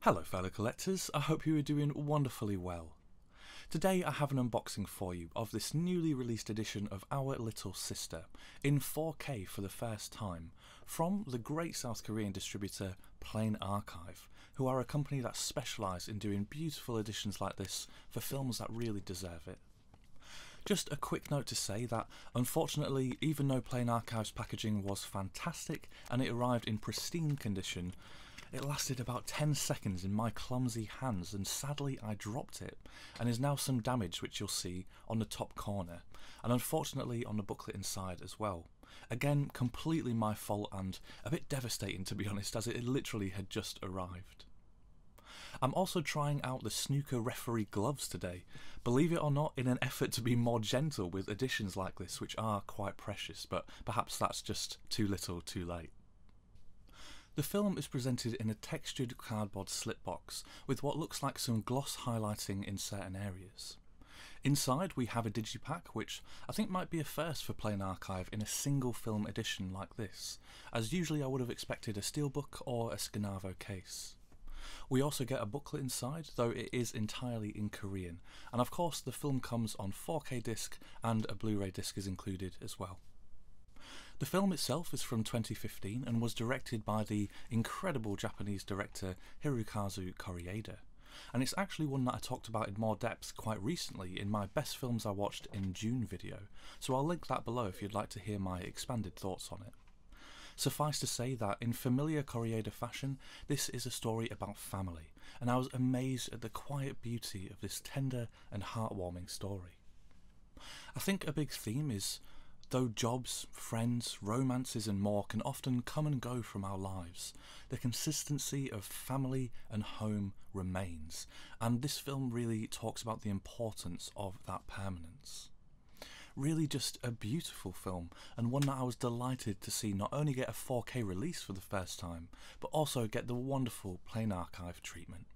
Hello fellow collectors, I hope you are doing wonderfully well. Today I have an unboxing for you of this newly released edition of Our Little Sister in 4K for the first time from the great South Korean distributor Plain Archive, who are a company that specialise in doing beautiful editions like this for films that really deserve it. Just a quick note to say that, unfortunately, even though Plain Archive's packaging was fantastic and it arrived in pristine condition, it lasted about 10 seconds in my clumsy hands and sadly I dropped it, and is now some damage which you'll see on the top corner, and unfortunately on the booklet inside as well. Again, completely my fault and a bit devastating to be honest, as it literally had just arrived. I'm also trying out the snooker referee gloves today, believe it or not, in an effort to be more gentle with editions like this which are quite precious, but perhaps that's just too little too late. The film is presented in a textured cardboard slipbox with what looks like some gloss highlighting in certain areas. Inside we have a digipack, which I think might be a first for Plain Archive in a single film edition like this, as usually I would have expected a steelbook or a Scanavo case. We also get a booklet inside, though it is entirely in Korean, and of course the film comes on 4K disc and a Blu-ray disc is included as well. The film itself is from 2015 and was directed by the incredible Japanese director Hirokazu Koreeda, and it's actually one that I talked about in more depth quite recently in my Best Films I Watched in June video, so I'll link that below if you'd like to hear my expanded thoughts on it. Suffice to say that, in familiar Koreeda fashion, this is a story about family, and I was amazed at the quiet beauty of this tender and heartwarming story. I think a big theme is, though jobs, friends, romances and more can often come and go from our lives, the consistency of family and home remains, and this film really talks about the importance of that permanence. Really just a beautiful film, and one that I was delighted to see not only get a 4K release for the first time, but also get the wonderful Plain Archive treatment.